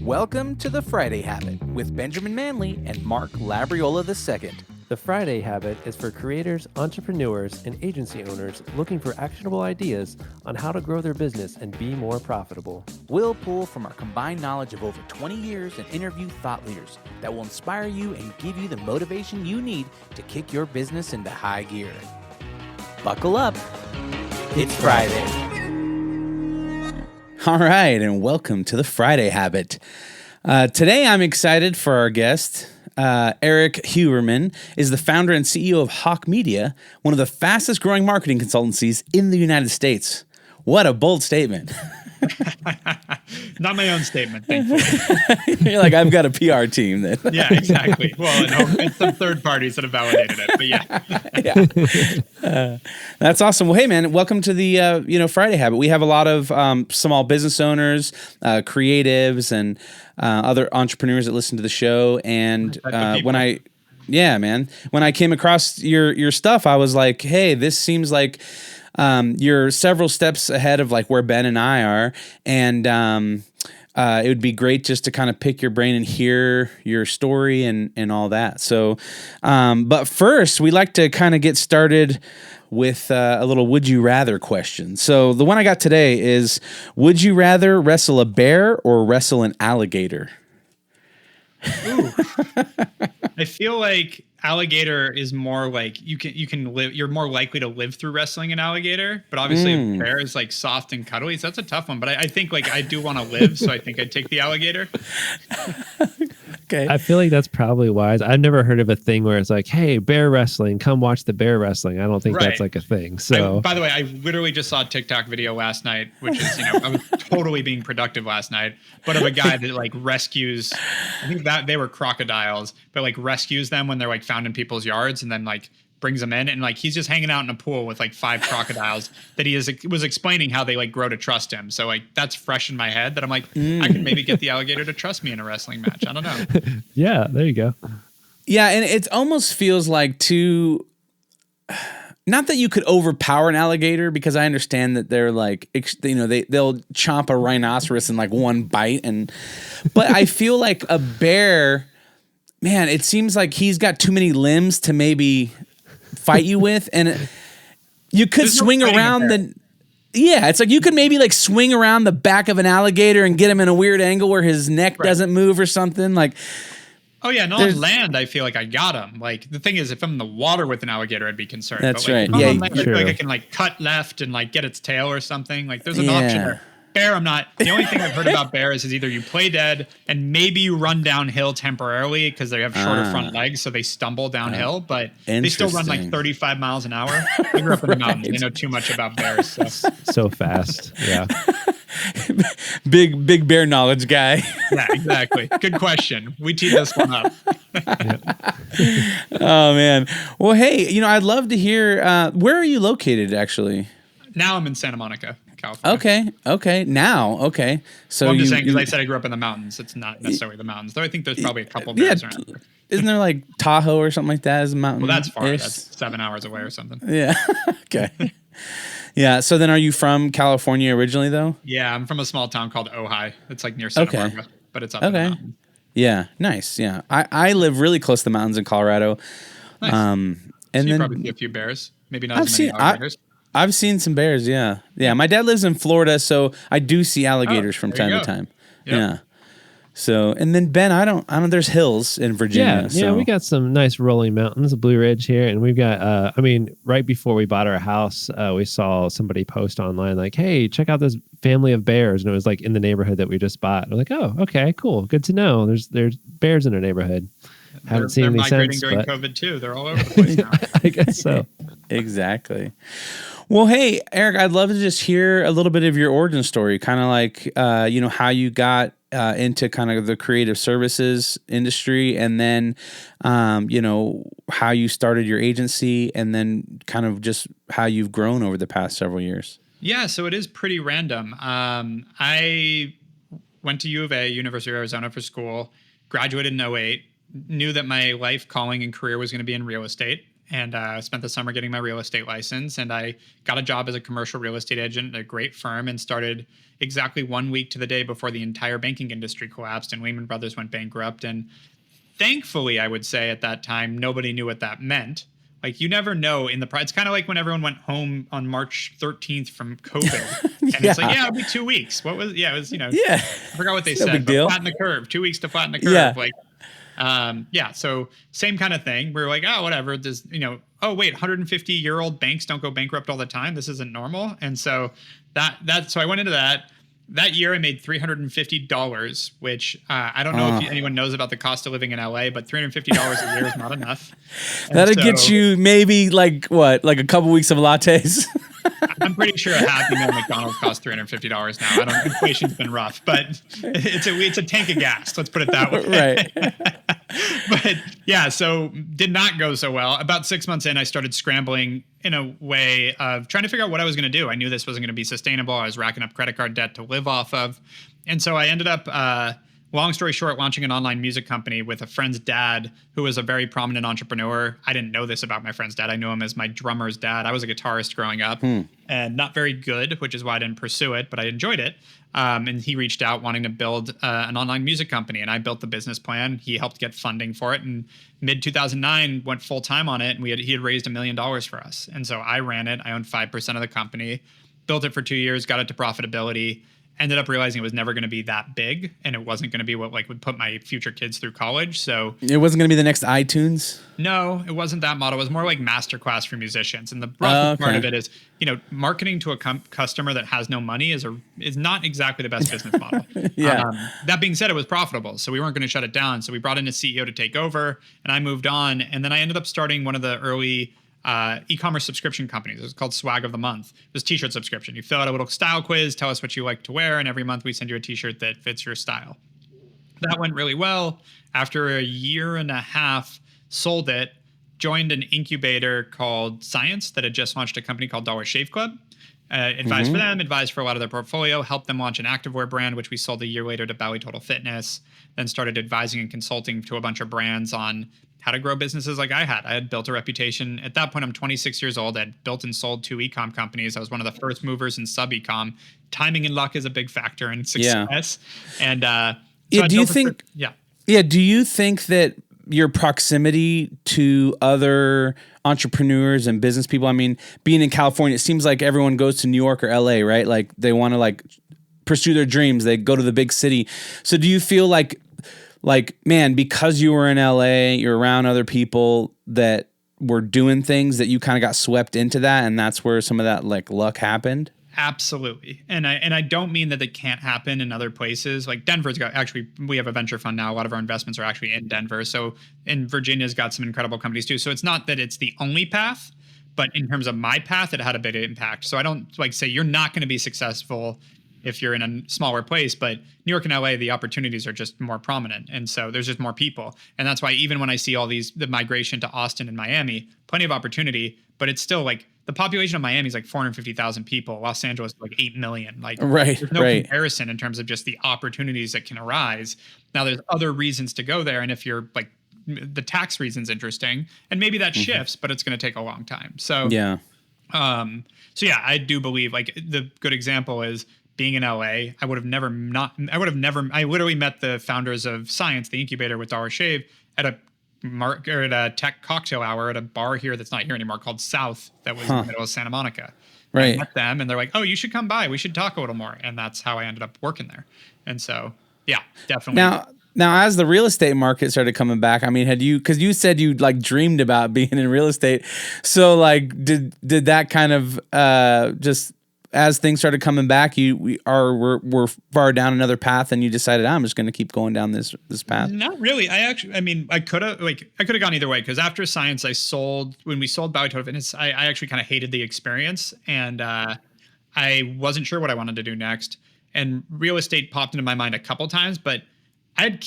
Welcome to the Friday Habit with Benjamin Manley and Mark Labriola II. The Friday Habit is for creators, entrepreneurs, and agency owners looking for actionable ideas on how to grow their business and be more profitable. We'll pull from our combined knowledge of over 20 years and interview thought leaders that will inspire you and give you the motivation you need to kick your business into high gear. Buckle up. It's Friday. All right, and welcome to the Friday Habit. Today I'm excited for our guest. Erik Huberman is the founder and CEO of Hawke Media, one of the fastest growing marketing consultancies in the United States. What a bold statement. Not my own statement, thankfully. You're like, I've got a PR team then. Yeah, exactly. Well, and some third parties that have validated it, but yeah. That's awesome. Well, hey, man, welcome to the Friday Habit. We have a lot of small business owners, creatives, and other entrepreneurs that listen to the show. And when I came across your stuff, I was like, hey, this seems like you're several steps ahead of like where Ben and I are, and it would be great just to kind of pick your brain and hear your story and all that. So, but first, we like to kind of get started with a little would you rather question. So the one I got today is, would you rather wrestle a bear or wrestle an alligator? Ooh. I feel like alligator is more like you can live. You're more likely to live through wrestling an alligator, but obviously a bear is like soft and cuddly. So that's a tough one. But I think like I do want to live, so I think I'd take the alligator. Okay. I feel like that's probably wise. I've never heard of a thing where it's like, hey, bear wrestling, come watch the bear wrestling. I don't think that's like a thing. So by the way, I literally just saw a TikTok video last night, which is, I was totally being productive last night, but of a guy that like rescues, I think that they were crocodiles, but like rescues them when they're like found in people's yards and then like brings them in, and like he's just hanging out in a pool with like 5 crocodiles that was explaining how they like grow to trust him. So like that's fresh in my head that I'm like, I can maybe get the alligator to trust me in a wrestling match. I don't know. Yeah, there you go. Yeah, and it almost feels like not that you could overpower an alligator, because I understand that they're like, they'll chomp a rhinoceros in like one bite, but I feel like a bear, man, it seems like he's got too many limbs to maybe fight you with, and you could swing around it's like you could maybe like swing around the back of an alligator and get him in a weird angle where his neck doesn't move or something like. Oh yeah, and on land, I feel like I got him. Like the thing is, if I'm in the water with an alligator, I'd be concerned. That's but, like, right. Yeah, on land, I feel like I can like cut left and like get its tail or something. Like there's an option there. Bear, I'm not. The only thing I've heard about bears is either you play dead and maybe you run downhill temporarily because they have shorter front legs, so they stumble downhill, but they still run like 35 miles an hour. I grew up in the mountains. I know too much about bears. So fast. Yeah. Big bear knowledge guy. Yeah, exactly. Good question. We teed this one up. Oh man. Well, hey, I'd love to hear. Where are you located, actually? Now I'm in Santa Monica, California. Okay. Now, okay. So I'm just saying, because I said I grew up in the mountains. It's not necessarily the mountains, though. I think there's probably a couple bears around here. Isn't there like Tahoe or something like that as a mountain? Well, that's far. That's 7 hours away or something. Yeah. Okay. Yeah. So then, are you from California originally, though? Yeah, I'm from a small town called Ojai. It's like near Santa Barbara, but it's up in the mountains. Yeah. Nice. Yeah. I live really close to the mountains in Colorado. Nice. And so you probably see a few bears. Maybe not as many alligators. I've seen some bears, yeah. Yeah, my dad lives in Florida, so I do see alligators from time to time. Yep. Yeah. So, and then Ben, I don't there's hills in Virginia. Yeah, we got some nice rolling mountains, a Blue Ridge here, and we've got right before we bought our house, we saw somebody post online like, "Hey, check out this family of bears." And it was like in the neighborhood that we just bought. We're like, "Oh, okay, cool. Good to know. There's bears in our neighborhood." Haven't seen any since, during COVID too. They're all over the place now. I guess so. Exactly. Well, hey, Erik, I'd love to just hear a little bit of your origin story, kind of like, how you got into kind of the creative services industry, and then, how you started your agency, and then kind of just how you've grown over the past several years. Yeah, so it is pretty random. I went to U of A, University of Arizona, for school, graduated in 2008, knew that my life calling and career was going to be in real estate. and spent the summer getting my real estate license. And I got a job as a commercial real estate agent at a great firm and started exactly 1 week to the day before the entire banking industry collapsed and Lehman Brothers went bankrupt. And thankfully, I would say at that time, nobody knew what that meant. Like, you never know in the it's kind of like when everyone went home on March 13th from COVID. And it's like, it'll be 2 weeks. What was, it was, I forgot what they said. Big deal. Flatten the curve, 2 weeks to flatten the curve. Yeah. So same kind of thing. We're like, oh, whatever. There's, oh, wait, 150-year-old banks don't go bankrupt all the time. This isn't normal. And so so I went into that. That year I made $350, which I don't know if anyone knows about the cost of living in LA, but $350 a year is not enough. That'll get you maybe like a couple weeks of lattes. I'm pretty sure a Happy Meal McDonald's costs $350 now. Inflation's been rough, but it's a tank of gas. Let's put it that way. Right. But yeah, so did not go so well. About 6 months in, I started scrambling in a way of trying to figure out what I was going to do. I knew this wasn't going to be sustainable. I was racking up credit card debt to live off of. And so I ended up, long story short, launching an online music company with a friend's dad who was a very prominent entrepreneur. I didn't know this about my friend's dad. I knew him as my drummer's dad. I was a guitarist growing up and not very good, which is why I didn't pursue it, but I enjoyed it. And he reached out wanting to build an online music company, and I built the business plan. He helped get funding for it, and mid 2009 went full time on it. And he had raised $1 million for us, and so I ran it. I owned 5% of the company, built it for 2 years, got it to profitability. Ended up realizing it was never going to be that big, and it wasn't going to be what would put my future kids through college. So it wasn't going to be the next iTunes. No, it wasn't that model. It was more like masterclass for musicians. And the rough part of it is, marketing to a customer that has no money is not exactly the best business model. That being said, it was profitable, so we weren't going to shut it down. So we brought in a CEO to take over, and I moved on. And then I ended up starting one of the early e-commerce subscription companies. It was called Swag of the Month. It was t-shirt subscription. You fill out a little style quiz, tell us what you like to wear, and every month we send you a t-shirt that fits your style. That went really well. After a year and a half, sold it, joined an incubator called Science that had just launched a company called Dollar Shave Club. Advised for them, advised for a lot of their portfolio, helped them launch an activewear brand, which we sold a year later to Bally Total Fitness, then started advising and consulting to a bunch of brands on how to grow businesses like I had. I had built a reputation. At that point, I'm 26 years old. I'd built and sold 2 e-com companies. I was one of the first movers in sub e-com. Timing and luck is a big factor in success. Yeah. And do you think that your proximity to other entrepreneurs and business people, I mean, being in California, it seems like everyone goes to New York or LA, right? Like they want to pursue their dreams. They go to the big city. So do you feel like, man, because you were in LA, you're around other people that were doing things that you kind of got swept into that, and that's where some of that luck happened? Absolutely. And I don't mean that it can't happen in other places. Like Denver's we have a venture fund now. A lot of our investments are actually in Denver. So in Virginia's got some incredible companies too. So it's not that it's the only path, but in terms of my path, it had a big impact. So I don't say you're not going to be successful if you're in a smaller place, but New York and LA, the opportunities are just more prominent. And so there's just more people. And that's why even when I see all the migration to Austin and Miami, plenty of opportunity, but it's still the population of Miami is 450,000 people. Los Angeles is 8 million. There's no comparison in terms of just the opportunities that can arise. Now there's other reasons to go there. And if you're the tax reason's interesting, and maybe that shifts, but it's going to take a long time. So, I do believe the good example is, being in LA, I literally met the founders of Science, the incubator with Dollar Shave, at a tech cocktail hour at a bar here that's not here anymore called South, that was in the middle of Santa Monica. Right. I met them and they're like, oh, you should come by. We should talk a little more. And that's how I ended up working there. And so, yeah, definitely. Now, as the real estate market started coming back, I mean, because you said you dreamed about being in real estate. So did that kind of just, as things started coming back, we're far down another path, and you decided I'm just going to keep going down this path? Not really. I could have gone either way, because after Science, when we sold Bally Total Fitness, I actually kind of hated the experience, and I wasn't sure what I wanted to do next. And real estate popped into my mind a couple times, but I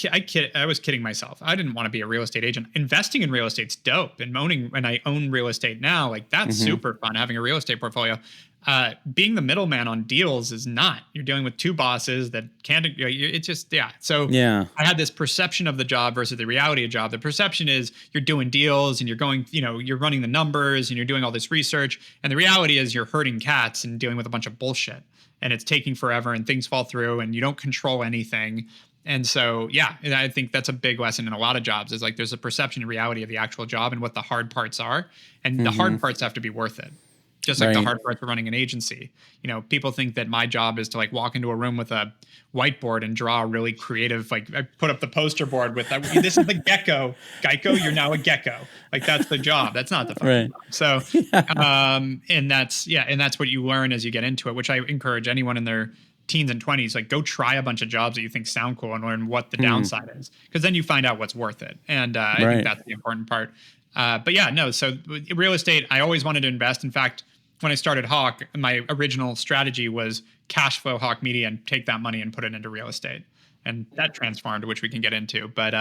was kidding myself. I didn't want to be a real estate agent. Investing in real estate's dope, and I own real estate now. That's super fun, having a real estate portfolio. being the middleman on deals is not. You're dealing with two bosses that can't. It's just So I had this perception of the job versus the reality of the job. The perception is you're doing deals and you're going, you're running the numbers and you're doing all this research, and the reality is you're herding cats and dealing with a bunch of bullshit, and it's taking forever and things fall through and you don't control anything. And so, and I think that's a big lesson in a lot of jobs is like there's a perception and reality of the actual job and what the hard parts are, and the hard parts have to be worth it. Just like the hard parts of running an agency. People think that my job is to like walk into a room with a whiteboard and draw a really creative, like I put up the poster board with this is the gecko. Geico, you're now a gecko. Like that's the job. That's not the fucking job. So, and that's what you learn as you get into it, which I encourage anyone in their teens and 20s, like go try a bunch of jobs that you think sound cool and learn what the downside is. Because then you find out what's worth it. And I think that's the important part. So real estate, I always wanted to invest. In fact, when I started Hawke, my original strategy was cash flow Hawke Media and take that money and put it into real estate. And that transformed, which we can get into. But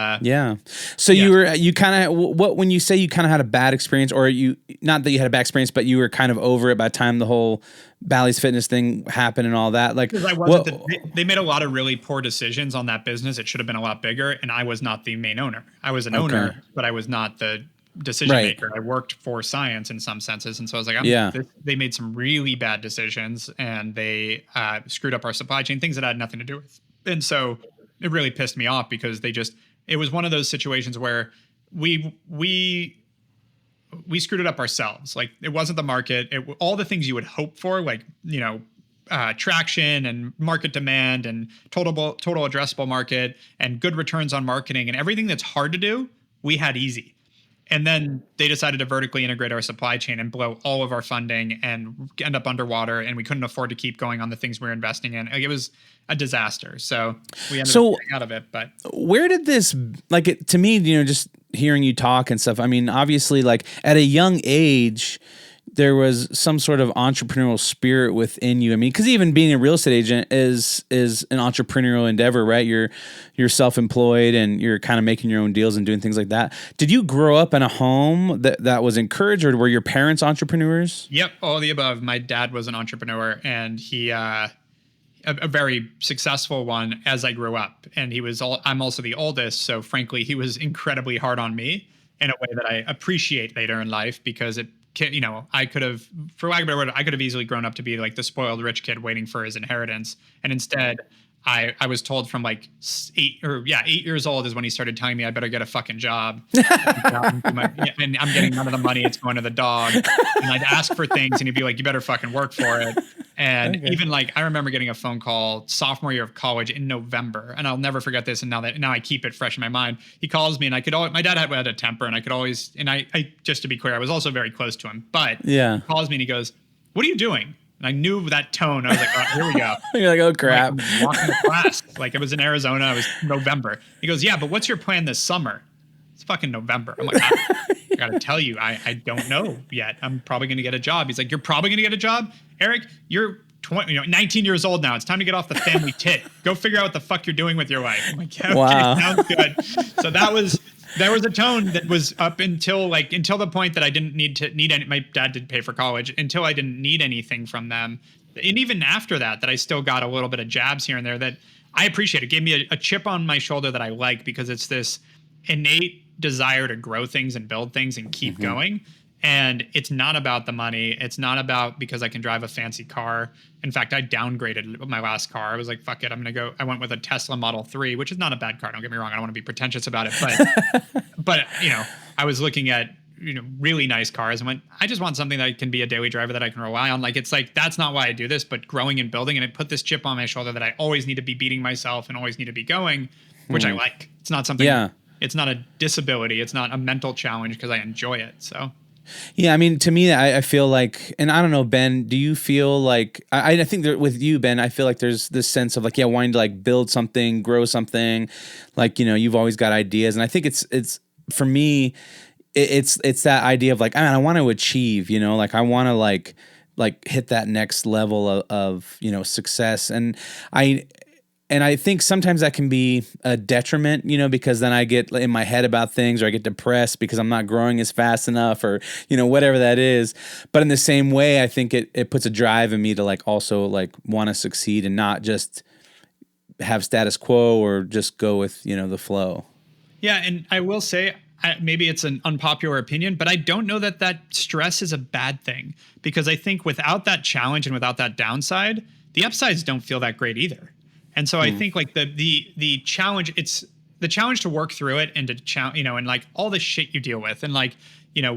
so when you say you kind of had a bad experience, or not that you had a bad experience, but you were kind of over it by the time the whole Bally's Fitness thing happened and all that. Like, they made a lot of really poor decisions on that business. It should have been a lot bigger, and I was not the main owner. I was an owner, but I was not the decision maker. I worked for science in some senses, and so I was like, they made some really bad decisions, and they screwed up our supply chain, things that I had nothing to do with, and so it really pissed me off because it was one of those situations where we screwed it up ourselves. Like it wasn't the market. All the things you would hope for, like, traction and market demand and total addressable market and good returns on marketing and everything that's hard to do, we had easy. And then they decided to vertically integrate our supply chain and blow all of our funding and end up underwater. And we couldn't afford to keep going on the things we were investing in. It was a disaster. So we ended up getting out of it. But where did this, to me, just hearing you talk and stuff, I mean, obviously, like at a young age, there was some sort of entrepreneurial spirit within you. I mean, because even being a real estate agent is an entrepreneurial endeavor, right? You're self-employed and you're kind of making your own deals and doing things like that. Did you grow up in a home that was encouraged, or were your parents entrepreneurs? Yep, all the above. My dad was an entrepreneur, and he a very successful one as I grew up. And I'm also the oldest, so frankly, he was incredibly hard on me in a way that I appreciate later in life, because I could have, for lack of a better word, I could have easily grown up to be like the spoiled rich kid waiting for his inheritance. And instead, I was told from like 8 years old is when he started telling me I better get a fucking job. And I'm getting none of the money. It's going to the dog. And I'd ask for things and he'd be like, you better fucking work for it. And even like, I remember getting a phone call sophomore year of college in November, and I'll never forget this. And now I keep it fresh in my mind. He calls me, and my dad had a temper, and I could always, and I just to be clear, I was also very close to him, but he calls me and he goes, "What are you doing?" And I knew that tone. I was like, oh, here we go. You're like, oh crap. I'm walking to class. Like it was in Arizona. It was November. He goes, yeah, but what's your plan this summer? It's fucking November. I'm like, I gotta tell you, I don't know yet. I'm probably gonna get a job. He's like, you're probably gonna get a job? Eric, you're 19 years old now. It's time to get off the family tit. Go figure out what the fuck you're doing with your life. I'm like, yeah, okay, wow. Sounds good. So there was a tone that was up until the point that I didn't need any. My dad did pay for college until I didn't need anything from them. And even after that I still got a little bit of jabs here and there that I appreciate. It gave me a chip on my shoulder that I like, because it's this innate desire to grow things and build things and keep going. And it's not about the money. It's not about because I can drive a fancy car. In fact, I downgraded my last car. I was like, fuck it. I went with a Tesla Model 3, which is not a bad car. Don't get me wrong. I don't want to be pretentious about it. But I was looking at, really nice cars and went, I just want something that can be a daily driver that I can rely on. Like, it's like, that's not why I do this, but growing and building. And it put this chip on my shoulder that I always need to be beating myself and always need to be going, which I like. It's not something, it's not a disability. It's not a mental challenge, because I enjoy it. So. Yeah, I mean, to me, I feel like, and I don't know, Ben, do you feel like, I think that with you, Ben, I feel like there's this sense of like, wanting to like build something, grow something, like, you've always got ideas. And I think it's for me, it's that idea of like, I want to achieve, like I want to like hit that next level of success. And And I think sometimes that can be a detriment, because then I get in my head about things, or I get depressed because I'm not growing as fast enough, or, whatever that is. But in the same way, I think it puts a drive in me to also want to succeed and not just have status quo or just go with, the flow. Yeah. And I will say, maybe it's an unpopular opinion, but I don't know that stress is a bad thing, because I think without that challenge and without that downside, the upsides don't feel that great either. And so I think the challenge, it's the challenge to work through it and to and all the shit you deal with, and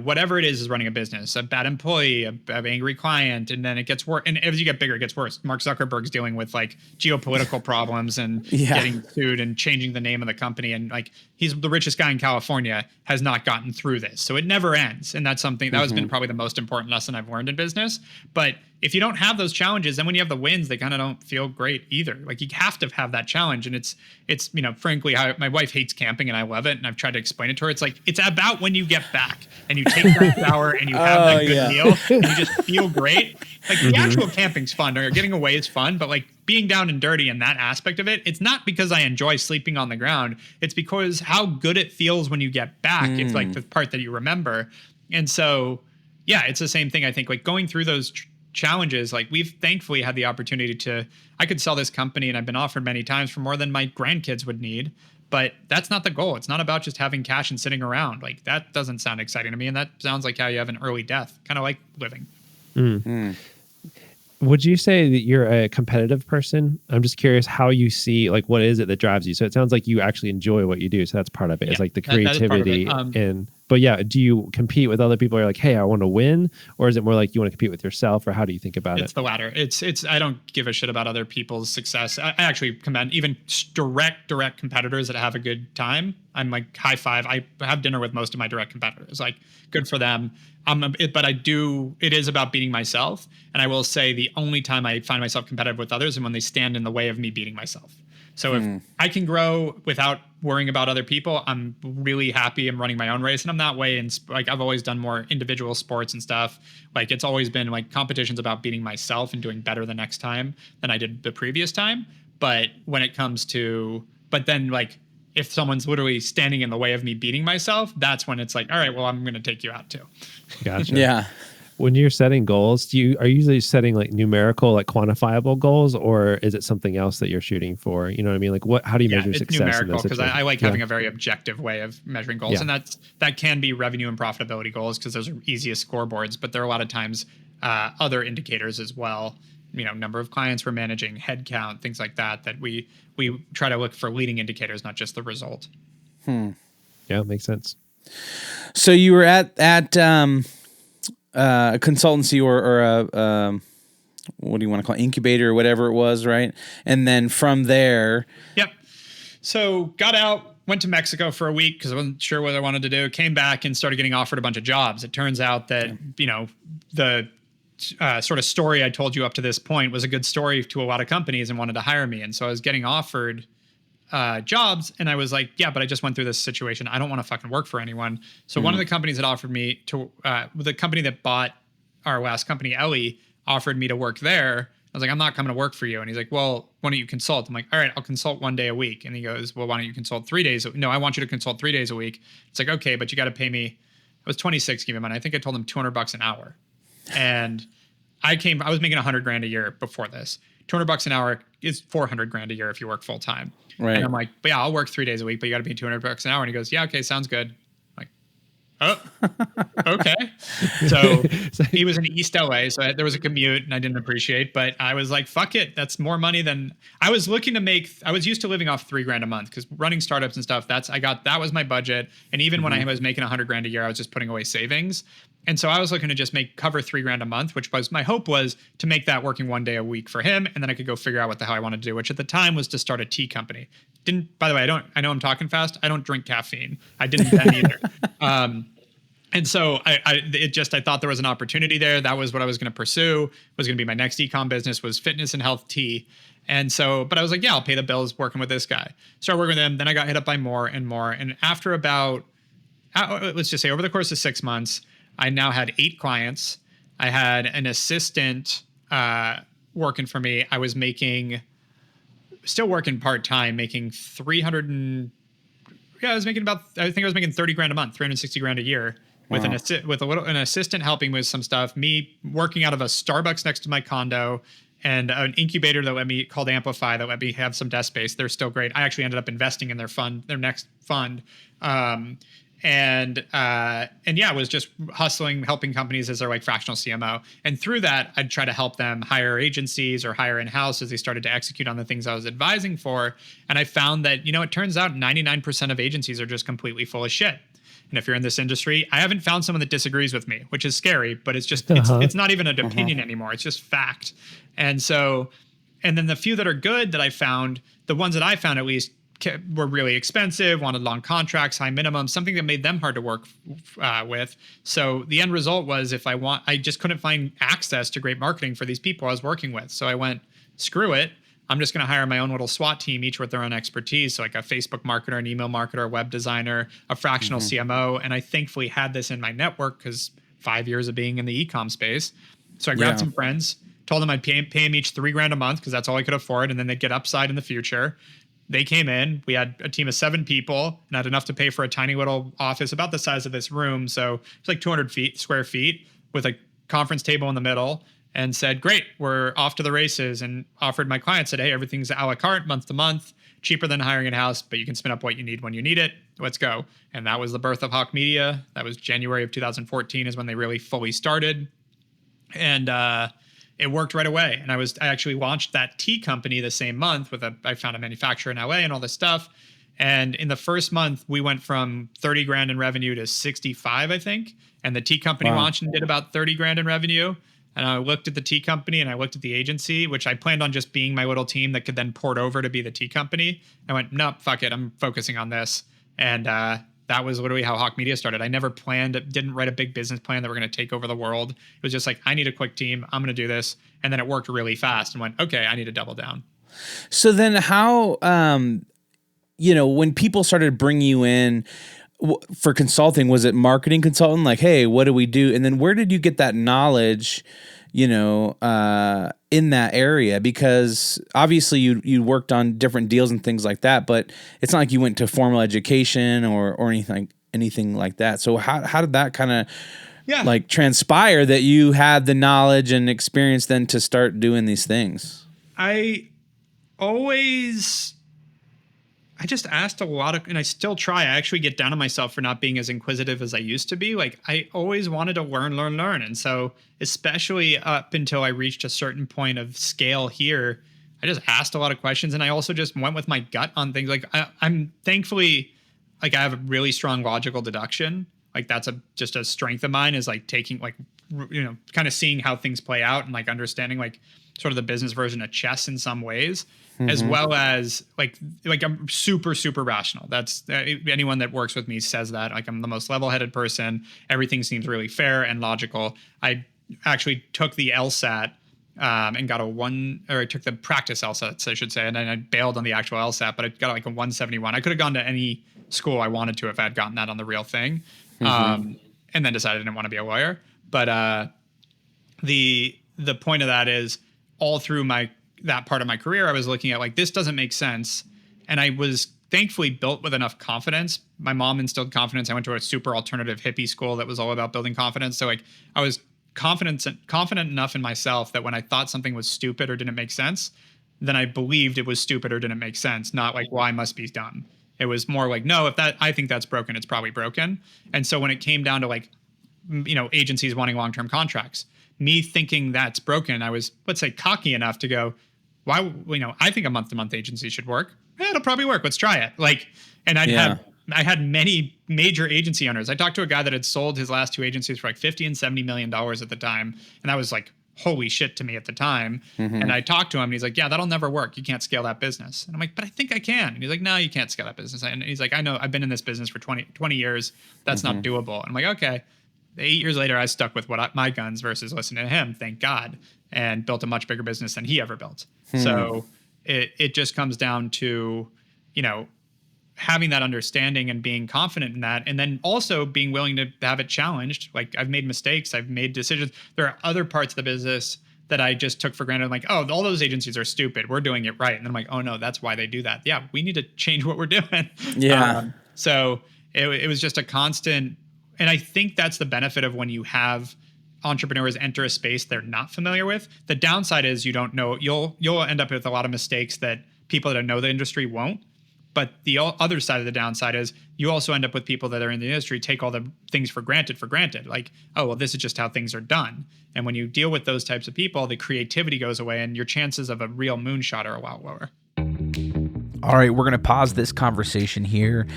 whatever it is running a business, a bad employee, an angry client, and then it gets worse. And as you get bigger, it gets worse. Mark Zuckerberg's dealing with geopolitical problems and getting sued and changing the name of the company. And he's the richest guy in California, has not gotten through this. So it never ends. And that's something that has been probably the most important lesson I've learned in business. But if you don't have those challenges, then when you have the wins, they kind of don't feel great either. You have to have that challenge. And it's frankly, how my wife hates camping and I love it. And I've tried to explain it to her. It's it's about when you get back and you take that shower and you have that good meal and you just feel great. The actual camping's fun, or getting away is fun, but being down and dirty and that aspect of it, it's not because I enjoy sleeping on the ground. It's because how good it feels when you get back. It's the part that you remember. And so, yeah, it's the same thing. I think going through those challenges, we've thankfully had the opportunity I could sell this company, and I've been offered many times for more than my grandkids would need. But that's not the goal. It's not about just having cash and sitting around. That doesn't sound exciting to me. And that sounds like how you have an early death, kind of like living. Would you say that you're a competitive person? I'm just curious how you see, what is it that drives you? So it sounds like you actually enjoy what you do. So that's part of it. It's the creativity. But yeah, do you compete with other people? Or you're hey, I want to win? Or is it more you want to compete with yourself? Or how do you think about it? It's the latter. It's I don't give a shit about other people's success. I actually commend even direct competitors that have a good time. I'm high five. I have dinner with most of my direct competitors. Good for them. But it is about beating myself. And I will say the only time I find myself competitive with others is when they stand in the way of me beating myself. So if I can grow without worrying about other people, I'm really happy. I'm running my own race, and I'm that way. And I've always done more individual sports and stuff. It's always been competitions about beating myself and doing better the next time than I did the previous time. But when it comes to, if someone's literally standing in the way of me beating myself, that's when it's all right, well, I'm going to take you out too. Gotcha. Yeah. When you're setting goals, are you usually setting numerical, quantifiable goals, or is it something else that you're shooting for? You know what I mean? How do you measure success? It's numerical, because I like having a very objective way of measuring goals. And that can be revenue and profitability goals, because those are easiest scoreboards, but there are a lot of times other indicators as well. Number of clients we're managing, head count, things like that we try to look for leading indicators, not just the result. Yeah, makes sense. So you were at a consultancy or a what do you want to call it, incubator or whatever it was, right? And then from there, yep. So got out, went to Mexico for a week because I wasn't sure what I wanted to do. Came back and started getting offered a bunch of jobs. It turns out that the sort of story I told you up to this point was a good story to a lot of companies and wanted to hire me. And so I was getting offered jobs, and I was yeah, but I just went through this situation. I don't want to fucking work for anyone. So one of the companies that offered me to, the company that bought our last company, Ellie, offered me to work there. I was I'm not coming to work for you. And he's well, why don't you consult? I'm all right, I'll consult 1 day a week. And he goes, well, why don't you consult 3 days? No, I want you to consult 3 days a week. It's okay, but you got to pay me. I was 26, give me money. I think I told him $200 an hour. And I was making $100,000 a year before this. $200 an hour is $400,000 a year if you work full time. Right. And I'm but yeah, I'll work 3 days a week, but you got to pay $200 an hour. And he goes, yeah, okay, sounds good. Oh, okay. So he was in East LA, so there was a commute and I didn't appreciate, but I was fuck it. That's more money than I was looking to make. I was used to living off $3,000 a month because running startups and stuff, that was my budget. And even when I was making $100,000 a year, I was just putting away savings. And so I was looking to just cover $3,000 a month, which was my hope was to make that working 1 day a week for him. And then I could go figure out what the hell I wanted to do, which at the time was to start a tea company. By the way, I know I'm talking fast. I don't drink caffeine. I didn't then either. And so I thought there was an opportunity there. That was what I was going to pursue, was going to be my next e-com business, was fitness and health tea. And so, but I was yeah, I'll pay the bills working with this guy. Started working with him. Then I got hit up by more and more. And after about, let's just say over the course of 6 months, I now had 8 clients. I had an assistant working for me. I was making still working part-time, making 300 and I was making I think I was making 30 grand a month, 360 grand a year with Wow. an assistant helping with some stuff, me working out of a Starbucks next to my condo, and an incubator that let me called Amplify that let me have some desk space. They're still great. I actually ended up investing in their next fund. And yeah, was just hustling, helping companies as their like fractional CMO. And through that, I'd try to help them hire agencies or hire in-house as they started to execute on the things I was advising for. And I found that, it turns out 99% of agencies are just completely full of shit. And if you're in this industry, I haven't found someone that disagrees with me, which is scary, but it's just, it's not even an opinion anymore. It's just fact. And so, and then the few that are good that I found, the ones that I found at least, were really expensive, wanted long contracts, high minimums, something that made them hard to work with. So the end result was I just couldn't find access to great marketing for these people I was working with. So I went, screw it. I'm just going to hire my own little SWAT team, each with their own expertise. So like a Facebook marketer, an email marketer, a web designer, a fractional CMO. And I thankfully had this in my network because 5 years of being in the e-com space. So I grabbed some friends, told them I'd pay them each $3 grand a month because that's all I could afford. And then they'd get upside in the future. They came in, we had a team of 7 people and had enough to pay for a tiny little office about the size of this room. So it's like 200 square feet with a conference table in the middle, and said, great, we're off to the races, and offered my clients, said, hey, everything's a la carte, month to month, cheaper than hiring in-house, but you can spin up what you need when you need it. Let's go. And that was the birth of Hawke Media. That was January of 2014 is when they really fully started. And, it worked right away. And I actually launched that tea company the same month I found a manufacturer in LA and all this stuff. And in the first month, we went from 30 grand in revenue to 65, I think. And the tea company launched and did about 30 grand in revenue. And I looked at the tea company and I looked at the agency, which I planned on just being my little team that could then port over to be the tea company. I went, nope, fuck it. I'm focusing on this. And, that was literally how Hawke Media started. I never didn't write a big business plan that we're going to take over the world. It was just like, I need a quick team. I'm going to do this. And then it worked really fast and went, okay, I need to double down. So then how, when people started bringing you in for consulting, was it marketing consultant? Like, hey, what do we do? And then where did you get that knowledge, in that area? Because obviously you worked on different deals and things like that, but it's not like you went to formal education or anything like that. So how did that kind of like transpire that you had the knowledge and experience then to start doing these things? I just asked a lot of, and I still try. I actually get down on myself for not being as inquisitive as I used to be. Like I always wanted to learn. And so especially up until I reached a certain point of scale here, I just asked a lot of questions. And I also just went with my gut on things. Like I'm thankfully, like I have a really strong logical deduction. Like that's just a strength of mine, is like taking like, kind of seeing how things play out and like understanding like sort of the business version of chess in some ways. As well as like I'm super, super rational. That's anyone that works with me says that. Like I'm the most level-headed person. Everything seems really fair and logical. I actually took the LSAT and got I took the practice LSAT, I should say, and then I bailed on the actual LSAT, but I got like a 171. I could have gone to any school I wanted to if I had gotten that on the real thing, and then decided I didn't want to be a lawyer. But the point of that is all through that part of my career, I was looking at like, this doesn't make sense. And I was thankfully built with enough confidence. My mom instilled confidence. I went to a super alternative hippie school that was all about building confidence. So like I was confident enough in myself that when I thought something was stupid or didn't make sense, then I believed it was stupid or didn't make sense. Not like, well, I must be dumb. It was more like, no, I think that's broken, it's probably broken. And so when it came down to like, agencies wanting long-term contracts, me thinking that's broken, I was, let's say, cocky enough to go, why, I think a month-to-month agency should work. It'll probably work. Let's try it. Like, and I had many major agency owners. I talked to a guy that had sold his last 2 agencies for like $50 and $70 million at the time. And that was like, holy shit to me at the time. And I talked to him and he's like, yeah, that'll never work. You can't scale that business. And I'm like, but I think I can. And he's like, no, you can't scale that business. And he's like, I know, I've been in this business for 20 years. That's not doable. And I'm like, okay. 8 years later, I stuck with my guns versus listening to him, thank God, and built a much bigger business than he ever built. So it just comes down to, having that understanding and being confident in that. And then also being willing to have it challenged. Like I've made mistakes. I've made decisions. There are other parts of the business that I just took for granted. I'm like, oh, all those agencies are stupid. We're doing it right. And then I'm like, oh no, that's why they do that. Yeah, we need to change what we're doing. Yeah. So it was just a constant. And I think that's the benefit of when you have entrepreneurs enter a space they're not familiar with. The downside is you don't know, you'll end up with a lot of mistakes that people that know the industry won't. But the other side of the downside is you also end up with people that are in the industry, take all the things for granted. Like, oh, well, this is just how things are done. And when you deal with those types of people, the creativity goes away and your chances of a real moonshot are a lot lower. All right, we're going to pause this conversation here.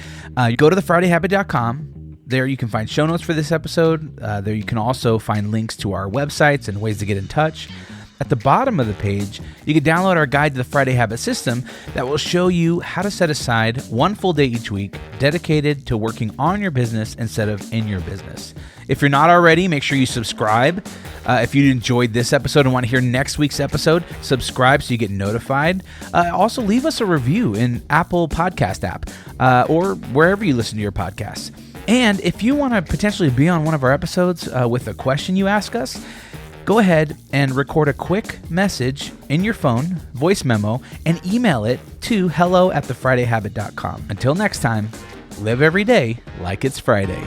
You go to thefridayhabit.com. There you can find show notes for this episode. There you can also find links to our websites and ways to get in touch. At the bottom of the page, you can download our guide to the Friday Habit System that will show you how to set aside one full day each week dedicated to working on your business instead of in your business. If you're not already, make sure you subscribe. If you enjoyed this episode and want to hear next week's episode, subscribe so you get notified. Also, leave us a review in Apple Podcast app or wherever you listen to your podcasts. And if you want to potentially be on one of our episodes with a question you ask us, go ahead and record a quick message in your phone, voice memo, and email it to hello@thefridayhabit.com. Until next time, live every day like it's Friday.